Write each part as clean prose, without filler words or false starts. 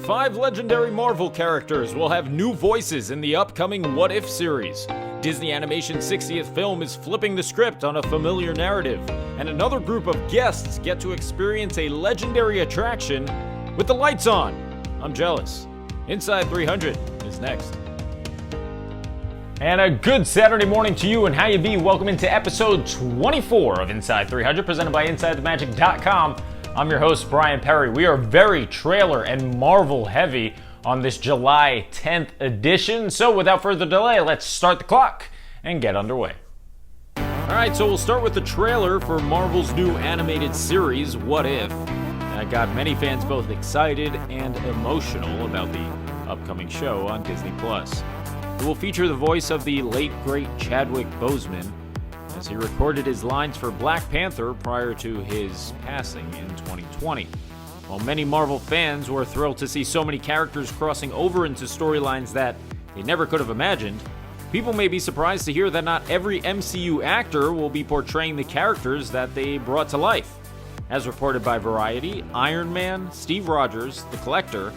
5 legendary Marvel characters will have new voices in the upcoming What If series. Disney Animation's 60th film is flipping the script on a familiar narrative, and another group of guests get to experience a legendary attraction with the lights on. I'm jealous. Inside 300 is next. And a good Saturday morning to you and how you be. Welcome into episode 24 of Inside 300, presented by InsideTheMagic.com. I'm your host, Brian Perry. We are very trailer and Marvel heavy on this July 10th edition. So without further delay, let's start the clock and get underway. Alright, so we'll start with the trailer for Marvel's new animated series, What If. That got many fans both excited and emotional about the upcoming show on Disney+. It will feature the voice of the late, great Chadwick Boseman, as he recorded his lines for Black Panther prior to his passing in 2020. While many Marvel fans were thrilled to see so many characters crossing over into storylines that they never could have imagined, people may be surprised to hear that not every MCU actor will be portraying the characters that they brought to life. As reported by Variety, Iron Man, Steve Rogers, The Collector,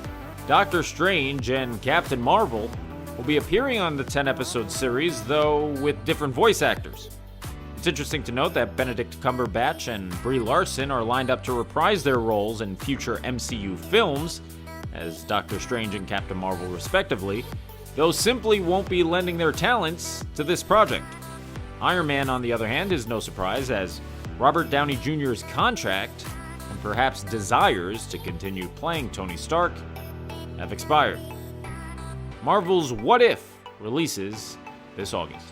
Doctor Strange, and Captain Marvel will be appearing on the 10-episode series, though with different voice actors. It's interesting to note that Benedict Cumberbatch and Brie Larson are lined up to reprise their roles in future MCU films, as Doctor Strange and Captain Marvel respectively, though simply won't be lending their talents to this project. Iron Man, on the other hand, is no surprise, as Robert Downey Jr.'s contract, and perhaps desires to continue playing Tony Stark, have expired. Marvel's What If releases this August.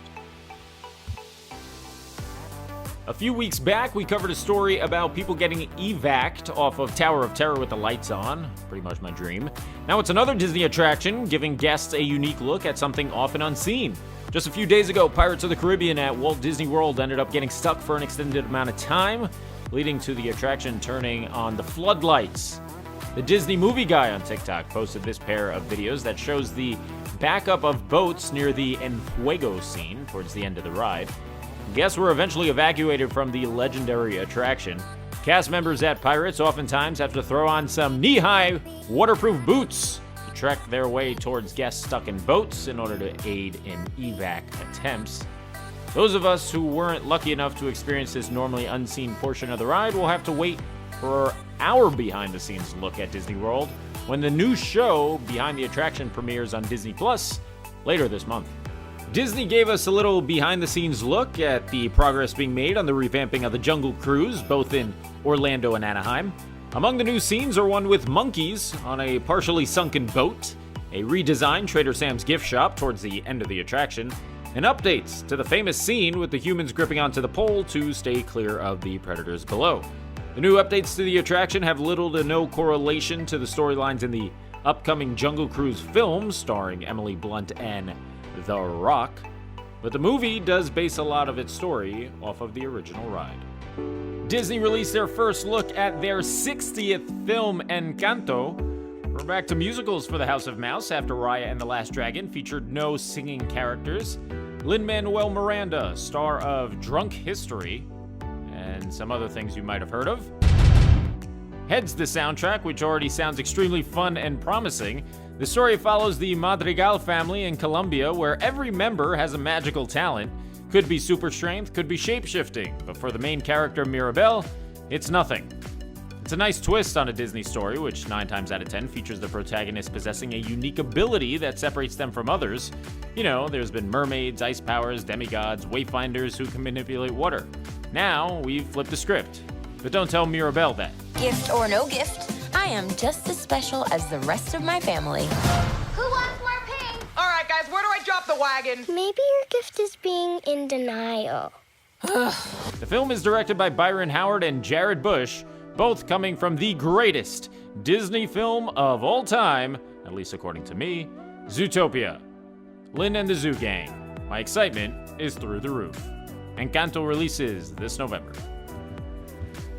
A few weeks back, we covered a story about people getting evac'd off of Tower of Terror with the lights on. Pretty much my dream. Now it's another Disney attraction, giving guests a unique look at something often unseen. Just a few days ago, Pirates of the Caribbean at Walt Disney World ended up getting stuck for an extended amount of time, leading to the attraction turning on the floodlights. The Disney Movie Guy on TikTok posted this pair of videos that shows the backup of boats near the En Fuego scene towards the end of the ride. Guests were eventually evacuated from the legendary attraction. Cast members at Pirates oftentimes have to throw on some knee-high waterproof boots to trek their way towards guests stuck in boats in order to aid in evac attempts. Those of us who weren't lucky enough to experience this normally unseen portion of the ride will have to wait for our behind-the-scenes look at Disney World when the new show Behind the Attraction premieres on Disney Plus later this month. Disney gave us a little behind-the-scenes look at the progress being made on the revamping of the Jungle Cruise, both in Orlando and Anaheim. Among the new scenes are one with monkeys on a partially sunken boat, a redesigned Trader Sam's gift shop towards the end of the attraction, and updates to the famous scene with the humans gripping onto the pole to stay clear of the predators below. The new updates to the attraction have little to no correlation to the storylines in the upcoming Jungle Cruise film starring Emily Blunt and The Rock, but the movie does base a lot of its story off of the original ride. Disney released their first look at their 60th film, Encanto. We're back to musicals for the House of Mouse after Raya and the Last Dragon featured no singing characters. Lin-Manuel Miranda, star of Drunk History, and some other things you might have heard of, heads the soundtrack, which already sounds extremely fun and promising. The story follows the Madrigal family in Colombia, where every member has a magical talent. Could be super strength, could be shape-shifting, but for the main character Mirabel, it's nothing. It's a nice twist on a Disney story, which 9 times out of 10 features the protagonist possessing a unique ability that separates them from others. You know, there's been mermaids, ice powers, demigods, wayfinders who can manipulate water. Now, we've flipped the script. But don't tell Mirabel that. Gift or no gift, I am just as special as the rest of my family. Who wants more pink? All right, guys, where do I drop the wagon? Maybe your gift is being in denial. The film is directed by Byron Howard and Jared Bush, both coming from the greatest Disney film of all time, at least according to me, Zootopia. Lynn and the Zoo Gang. My excitement is through the roof. Encanto releases this November.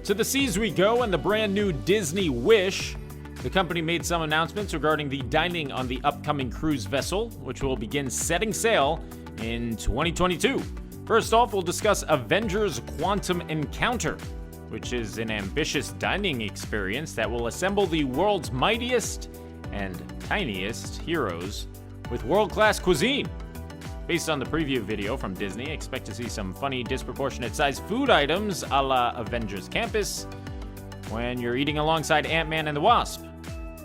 To the seas we go and the brand new Disney Wish. The company made some announcements regarding the dining on the upcoming cruise vessel, which will begin setting sail in 2022. First off, we'll discuss Avengers Quantum Encounter, which is an ambitious dining experience that will assemble the world's mightiest and tiniest heroes with world-class cuisine. Based on the preview video from Disney, expect to see some funny, disproportionate-sized food items a la Avengers Campus when you're eating alongside Ant-Man and the Wasp.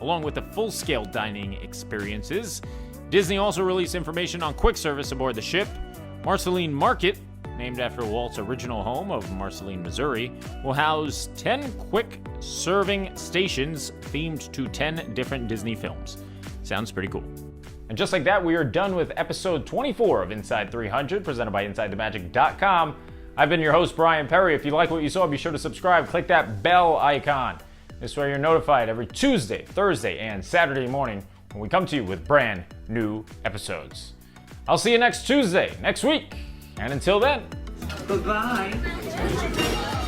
Along with the full-scale dining experiences, Disney also released information on quick service aboard the ship. Marceline Market, named after Walt's original home of Marceline, Missouri, will house 10 quick serving stations themed to 10 different Disney films. Sounds pretty cool. And just like that, we are done with episode 24 of Inside 300, presented by InsideTheMagic.com. I've been your host, Brian Perry. If you like what you saw, be sure to subscribe. Click that bell icon. This way you're notified every Tuesday, Thursday, and Saturday morning when we come to you with brand new episodes. I'll see you next Tuesday, next week. And until then, bye-bye.